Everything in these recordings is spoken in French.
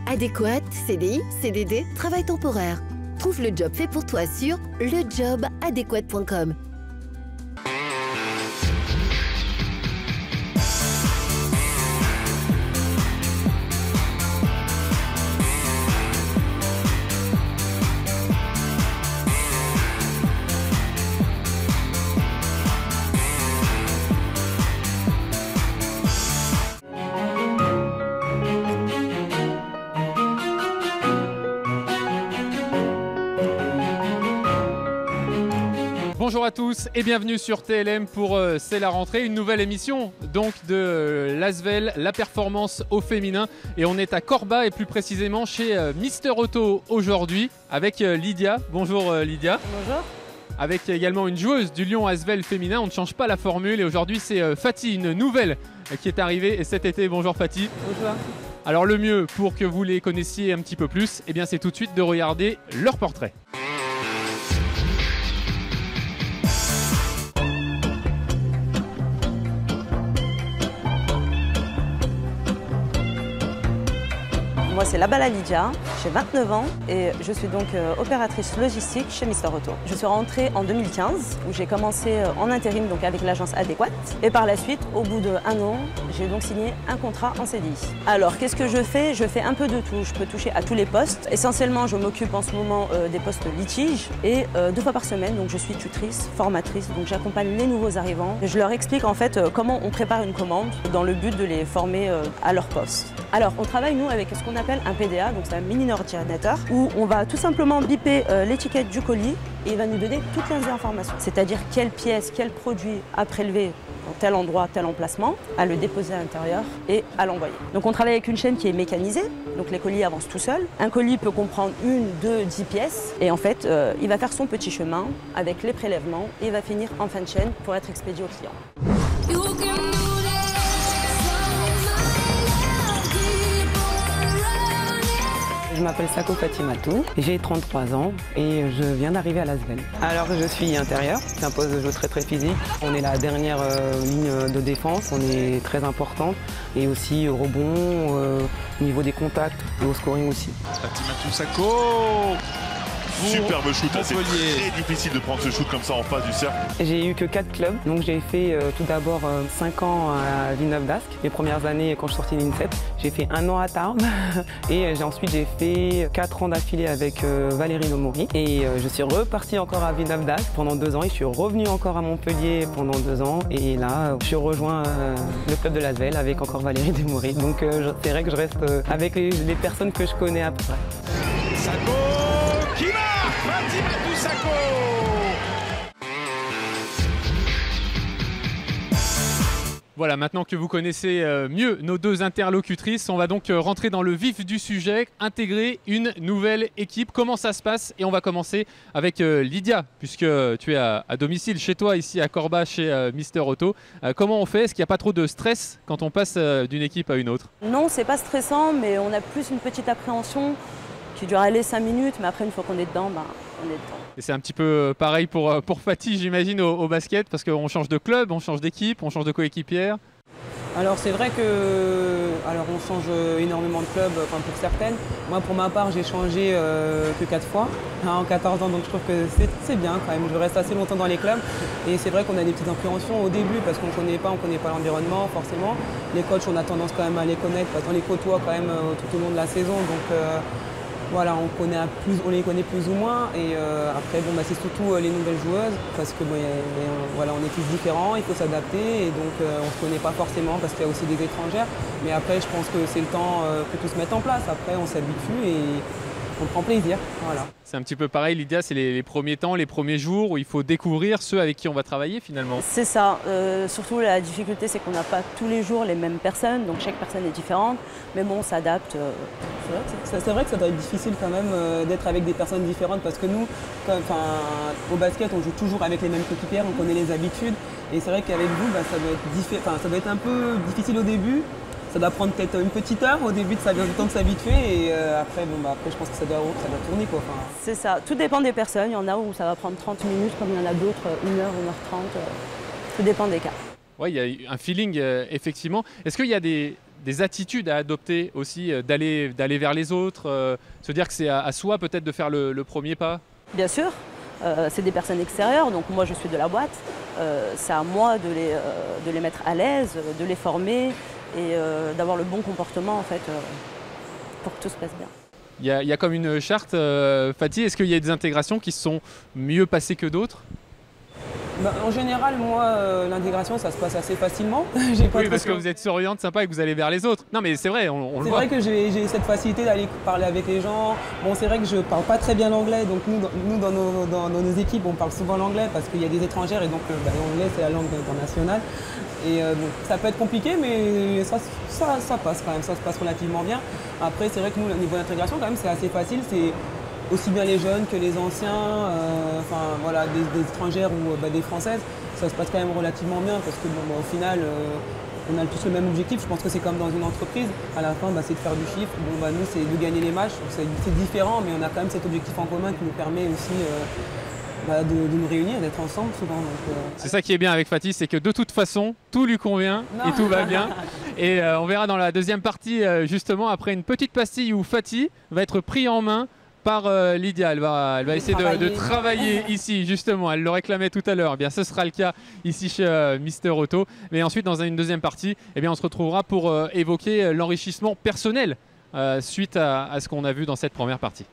Adéquate, CDI, CDD, travail temporaire. Trouve le job fait pour toi sur lejobadéquate.com. Bonjour à tous et bienvenue sur TLM pour C'est la rentrée, une nouvelle émission donc de l'Asvel, la performance au féminin, et on est à Corba et plus précisément chez Mister Auto aujourd'hui avec Lydia. Bonjour Lydia. Bonjour. Avec également une joueuse du Lyon Asvel féminin. On ne change pas la formule et aujourd'hui c'est Fatih, une nouvelle qui est arrivée cet été. Bonjour Fatih. Bonjour. Alors le mieux pour que vous les connaissiez un petit peu plus, eh bien c'est tout de suite de regarder leur portrait. Moi, c'est Labala Lydia, j'ai 29 ans et je suis donc opératrice logistique chez Mister Auto. Je suis rentrée en 2015 où j'ai commencé en intérim donc avec l'agence Adéquate, et par la suite, au bout d'1 an, j'ai donc signé un contrat en CDI. Alors, qu'est-ce que je fais? Je fais un peu de tout, je peux toucher à tous les postes. Essentiellement, je m'occupe en ce moment des postes litiges et 2 fois par semaine, donc je suis tutrice, formatrice, donc j'accompagne les nouveaux arrivants. Je leur explique en fait comment on prépare une commande dans le but de les former à leur poste. Alors, on travaille nous avec ce qu'on appelle un PDA, donc c'est un mini ordinateur, où on va tout simplement biper l'étiquette du colis et il va nous donner toutes les informations. C'est-à-dire quelle pièce, quel produit à prélever dans tel endroit, tel emplacement, à le déposer à l'intérieur et à l'envoyer. Donc on travaille avec une chaîne qui est mécanisée, donc les colis avancent tout seuls. Un colis peut comprendre 1, 2, 10 pièces et en fait il va faire son petit chemin avec les prélèvements et il va finir en fin de chaîne pour être expédié au client. Je m'appelle Sako Fatimatou, j'ai 33 ans et je viens d'arriver à l'Asvel. Alors je suis intérieur, c'est un poste de jeu très physique. On est la dernière ligne de défense, on est très importante, et aussi au rebond, au niveau des contacts et au scoring aussi. Fatimatou Sako, superbe shoot, c'est très difficile de prendre ce shoot comme ça en face du cercle. J'ai eu que 4 clubs, donc j'ai fait tout d'abord 5 ans à Villeneuve d'Ascq. Les premières années quand je suis sortie de l'INSEP, j'ai fait 1 an à Tarbes et ensuite j'ai fait 4 ans d'affilée avec Valérie Lemoury, et je suis repartie encore à Villeneuve d'Ascq pendant 2 ans et je suis revenue encore à Montpellier pendant 2 ans, et là je rejoins le club de l'Asvel avec encore Valérie Lemoury. Donc c'est vrai que je reste avec les personnes que je connais à peu près. Sako qui marque, Fatimatou Sako. Voilà, maintenant que vous connaissez mieux nos 2 interlocutrices, on va donc rentrer dans le vif du sujet, intégrer une nouvelle équipe. Comment ça se passe? Et on va commencer avec Lydia, puisque tu es à domicile chez toi, ici à Corba, chez Mister Auto. Comment on fait? Est-ce qu'il n'y a pas trop de stress quand on passe d'une équipe à une autre? Non, c'est pas stressant, mais on a plus une petite appréhension qui dure 5 minutes, mais après une fois qu'on est dedans, on est dedans. Et c'est un petit peu pareil pour Fatih, j'imagine, au basket, parce qu'on change de club, on change d'équipe, on change de coéquipière. Alors c'est vrai que on change énormément de clubs, enfin pour certaines. Moi pour ma part j'ai changé que 4 fois en 14 ans, donc je trouve que c'est bien quand même. Je reste assez longtemps dans les clubs et c'est vrai qu'on a des petites appréhensions au début parce qu'on ne connaît pas l'environnement forcément. Les coachs on a tendance quand même à les connaître parce qu'on les côtoie quand même tout au long de la saison. Donc voilà, on les connaît plus ou moins, et après c'est surtout les nouvelles joueuses parce que voilà, on est tous différents, il faut s'adapter, et donc on ne se connaît pas forcément parce qu'il y a aussi des étrangères, mais après je pense que c'est le temps que tout se mette en place. Après on s'habitue et on prend plaisir. Voilà. C'est un petit peu pareil, Lydia, c'est les premiers temps, les premiers jours où il faut découvrir ceux avec qui on va travailler finalement. C'est ça, surtout la difficulté c'est qu'on n'a pas tous les jours les mêmes personnes, donc chaque personne est différente, mais bon on s'adapte. C'est vrai que ça doit être difficile quand même d'être avec des personnes différentes parce que nous, au basket on joue toujours avec les mêmes coéquipières, on connaît les habitudes, et c'est vrai qu'avec vous ça doit être un peu difficile au début. Ça doit prendre peut-être une petite heure au début, ça vient du temps de s'habituer, et après je pense que ça doit tourner quoi. C'est ça, tout dépend des personnes. Il y en a où ça va prendre 30 minutes, comme il y en a d'autres 1 heure, 1 h 30. Tout dépend des cas. Oui, il y a un feeling effectivement. Est-ce qu'il y a des des attitudes à adopter aussi, d'aller vers les autres, se dire que c'est à soi peut-être de faire le premier pas? Bien sûr, c'est des personnes extérieures, donc moi je suis de la boîte. C'est à moi de les mettre à l'aise, de les former et d'avoir le bon comportement en fait pour que tout se passe bien. Il y a comme une charte, Fatih, est-ce qu'il y a des intégrations qui se sont mieux passées que d'autres? Bah, en général, moi, l'intégration, ça se passe assez facilement. Oui, parce que vous êtes souriante, sympa et que vous allez vers les autres. Non, mais c'est vrai, on le voit. C'est vrai que j'ai cette facilité d'aller parler avec les gens. Bon, c'est vrai que je parle pas très bien l'anglais, donc nous dans nos équipes, on parle souvent l'anglais parce qu'il y a des étrangères et donc l'anglais, c'est la langue internationale. Et bon, ça peut être compliqué, mais ça passe quand même, ça se passe relativement bien. Après, c'est vrai que nous, au niveau d'intégration, quand même, c'est assez facile. C'est aussi bien les jeunes que les anciens, enfin voilà, des étrangères ou des françaises, ça se passe quand même relativement bien parce que bon, au final, on a tous le même objectif. Je pense que c'est comme dans une entreprise. À la fin, c'est de faire du chiffre. Bon, nous, c'est de gagner les matchs. C'est différent, mais on a quand même cet objectif en commun qui nous permet aussi de nous réunir, d'être ensemble souvent. C'est ça qui est bien avec Fatih, c'est que de toute façon, tout lui convient et tout va bien. Et on verra dans la deuxième partie, justement, après une petite pastille où Fatih va être pris en main par Lydia. Elle va essayer de travailler ici, justement. Elle le réclamait tout à l'heure. Eh bien, ce sera le cas ici chez Mister Auto. Mais ensuite, dans une deuxième partie, eh bien, on se retrouvera pour évoquer l'enrichissement personnel suite à ce qu'on a vu dans cette première partie.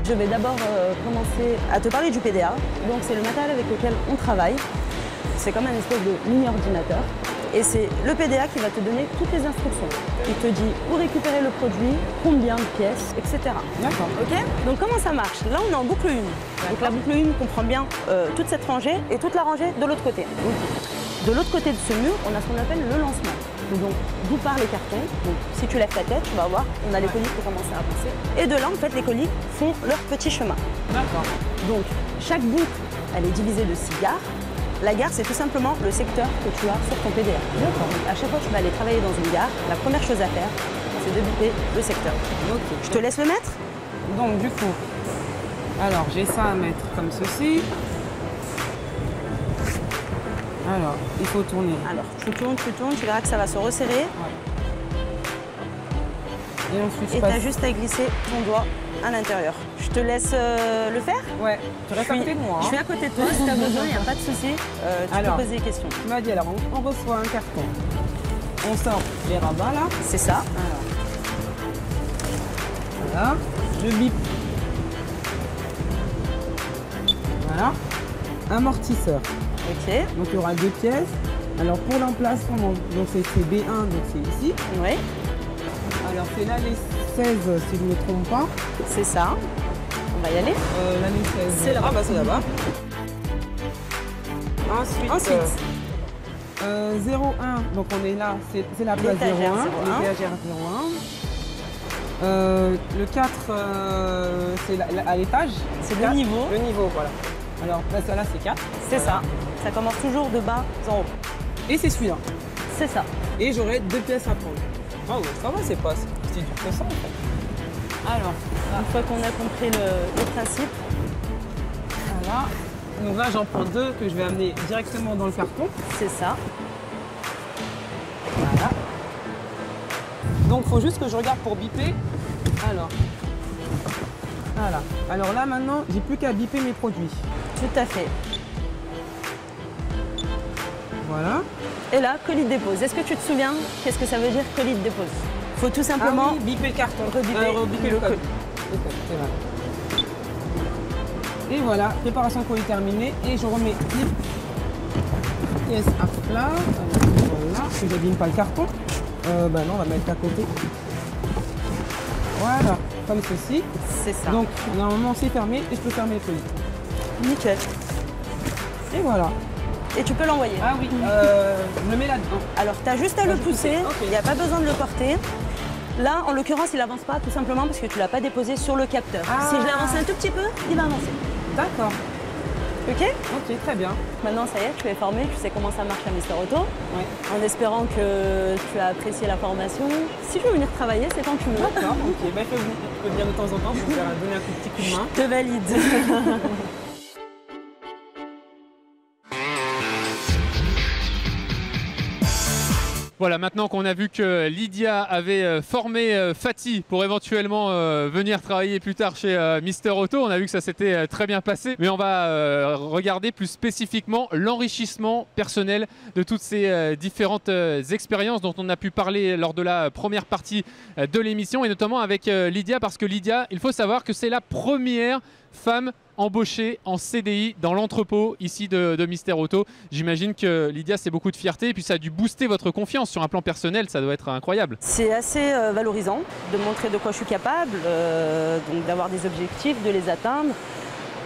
Je vais d'abord commencer à te parler du PDA. Donc c'est le matériel avec lequel on travaille. C'est comme un espèce de mini-ordinateur. Et c'est le PDA qui va te donner toutes les instructions. Il te dit où récupérer le produit, combien de pièces, etc. D'accord. Ok. Donc comment ça marche? Là, on est en boucle 1. Donc la boucle 1 comprend bien toute cette rangée et toute la rangée de l'autre côté. De l'autre côté de ce mur, on a ce qu'on appelle le lancement. Donc d'où partent les cartons. Donc si tu lèves ta tête, tu vas voir, on a les colis qui commencent à avancer. Et de là, en fait, les colis font leur petit chemin. D'accord. Donc chaque boucle, elle est divisée de 6 gares. La gare, c'est tout simplement le secteur que tu as sur ton PDA. D'accord. À chaque fois que tu vas aller travailler dans une gare, la première chose à faire, c'est de biper le secteur. Okay. Je te laisse le mettre. Donc du coup, alors j'ai ça à mettre comme ceci. Alors, il faut tourner. Alors, tu tournes, tu verras que ça va se resserrer. Ouais. Et ensuite, Et tu as juste à glisser ton doigt à l'intérieur. Je te laisse le faire. Ouais, tu restes à côté de moi. Je suis à côté de toi, si tu as besoin, il n'y a pas de souci. Tu peux poser des questions. Tu m'as dit, alors on reçoit un carton. On sort les rabats là. C'est ça. Voilà, je bip. Voilà, amortisseur. Ok. Donc il y aura 2 pièces. Alors pour l'emplacement, donc c'est B1, donc c'est ici. Oui. Alors c'est l'année 16 si je ne me trompe pas. C'est ça. On va y aller. L'année 16. C'est là-bas. Ah bah c'est là-bas. Ensuite 01, donc on est là, c'est la place 01, l'étagère 01. Le 4, c'est à l'étage. C'est le niveau. Le niveau, voilà. Alors là, c'est 4. C'est ça. Ça commence toujours de bas en haut. Et c'est celui-là. C'est ça. Et j'aurai 2 pièces à prendre. Ah ouais, ça va, c'est pas si dur que ça en fait. Alors, une fois qu'on a compris le principe. Voilà. Donc là, j'en prends 2 que je vais amener directement dans le carton. C'est ça. Voilà. Donc, il faut juste que je regarde pour biper. Alors, voilà. Alors là, maintenant, j'ai plus qu'à biper mes produits. Tout à fait. Voilà. Et là, colis de dépose. Est-ce que tu te souviens qu'est-ce que ça veut dire colis de dépose? Il faut tout simplement biper le carton. Rebiper le code. C'est vrai. Et voilà, préparation de colis terminée. Et je remets les pièces à plat. Voilà, que j'abîme pas le carton. Non, on va mettre à côté. Voilà, comme ceci. C'est ça. Donc, normalement, c'est fermé et je peux fermer le colis. Nickel. Et voilà. Et tu peux l'envoyer. Ah oui, je le mets là-dedans. Alors, tu as juste à le pousser. Il n'y a pas besoin de le porter. Là, en l'occurrence, il n'avance pas tout simplement parce que tu ne l'as pas déposé sur le capteur. Si je l'avance un tout petit peu, il va avancer. D'accord. Ok? Ok, très bien. Maintenant, ça y est, tu es formé, tu sais comment ça marche à Mister Auto. Ouais. En espérant que tu as apprécié la formation. Si tu veux venir travailler, c'est quand tu veux. D'accord, ok. Bah, je peux venir de temps en temps pour faire donner un petit coup de main. Je te valide. Voilà, maintenant qu'on a vu que Lydia avait formé Fatih pour éventuellement venir travailler plus tard chez Mister Auto, on a vu que ça s'était très bien passé. Mais on va regarder plus spécifiquement l'enrichissement personnel de toutes ces différentes expériences dont on a pu parler lors de la première partie de l'émission, et notamment avec Lydia, parce que Lydia, il faut savoir que c'est la première femme embauchée en CDI dans l'entrepôt ici de Mister Auto. J'imagine que Lydia, c'est beaucoup de fierté et puis ça a dû booster votre confiance sur un plan personnel, ça doit être incroyable. C'est assez valorisant de montrer de quoi je suis capable, donc d'avoir des objectifs, de les atteindre.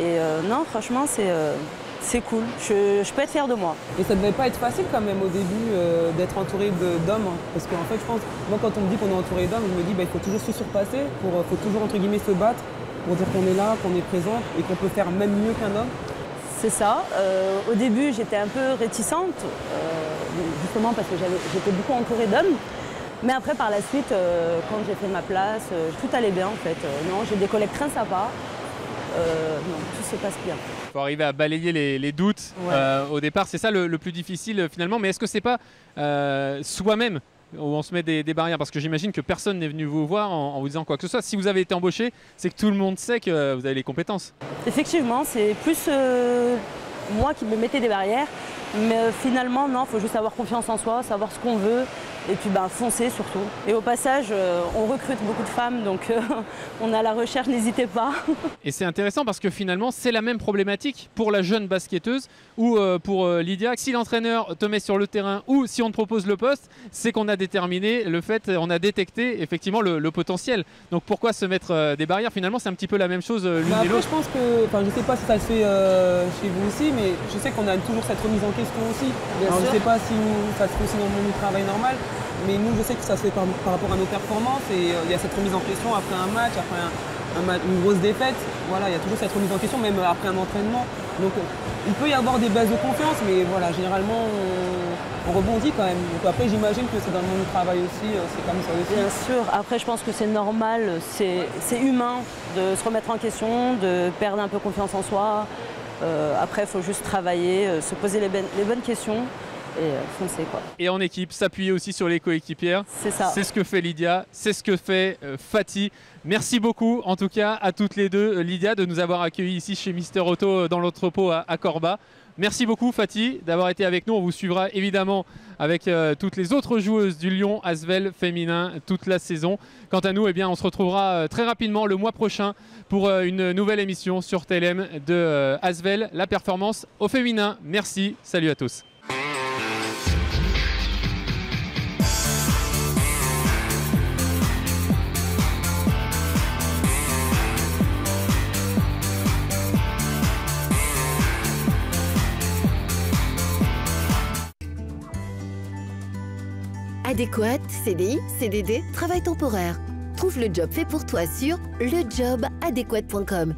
Et non, franchement, c'est cool. Je peux être fière de moi. Et ça devait pas être facile quand même au début d'être entouré d'hommes. Parce qu'en fait, je pense, moi quand on me dit qu'on est entouré d'hommes, je me dis il faut toujours se surpasser, faut toujours entre guillemets se battre pour dire qu'on est là, qu'on est présent et qu'on peut faire même mieux qu'un homme. C'est ça. Au début, j'étais un peu réticente, justement parce que j'étais beaucoup entourée d'hommes. Mais après, par la suite, quand j'ai fait ma place, tout allait bien en fait. Non, j'ai des collègues très sympas. Non, tout se passe bien. Il faut arriver à balayer les doutes au départ, c'est ça le plus difficile finalement. Mais est-ce que c'est pas soi-même où on se met des barrières? Parce que j'imagine que personne n'est venu vous voir en vous disant quoi que ce soit. Si vous avez été embauché, c'est que tout le monde sait que vous avez les compétences. Effectivement, c'est plus moi qui me mettais des barrières. Mais finalement, non, il faut juste avoir confiance en soi, savoir ce qu'on veut et puis foncer surtout. Et au passage, on recrute beaucoup de femmes, donc on est à la recherche, n'hésitez pas. Et c'est intéressant parce que finalement, c'est la même problématique pour la jeune basketteuse ou pour Lydia. Si l'entraîneur te met sur le terrain ou si on te propose le poste, c'est qu'on a déterminé le fait, on a détecté effectivement le potentiel. Donc pourquoi se mettre des barrières? Finalement, c'est un petit peu la même chose l'une et l'autre. Je pense que, je ne sais pas si ça se fait chez vous aussi, mais je sais qu'on a toujours cette remise en question aussi. Alors, je ne sais pas si ça se fait aussi dans le monde du travail normal, mais nous, je sais que ça se fait par rapport à nos performances et il y a cette remise en question après un match, après une grosse défaite. Voilà, il y a toujours cette remise en question, même après un entraînement. Donc, il peut y avoir des baisses de confiance, mais voilà, généralement, on rebondit quand même. Donc après, j'imagine que c'est dans le monde du travail aussi, c'est comme ça aussi. Bien sûr, après, je pense que c'est normal, c'est humain de se remettre en question, de perdre un peu confiance en soi. Après, il faut juste travailler, se poser les bonnes questions et foncer, quoi. Et en équipe, s'appuyer aussi sur les coéquipières. C'est ça. C'est ce que fait Lydia, c'est ce que fait Fatih. Merci beaucoup en tout cas à toutes les deux, Lydia, de nous avoir accueillis ici chez Mister Auto dans l'entrepôt à Corba. Merci beaucoup Fatih d'avoir été avec nous. On vous suivra évidemment avec toutes les autres joueuses du Lyon Asvel féminin toute la saison. Quant à nous, eh bien, on se retrouvera très rapidement le mois prochain pour une nouvelle émission sur TLM de Asvel, la performance au féminin. Merci, salut à tous. Adéquate, CDI, CDD, travail temporaire. Trouve le job fait pour toi sur lejobadéquate.com.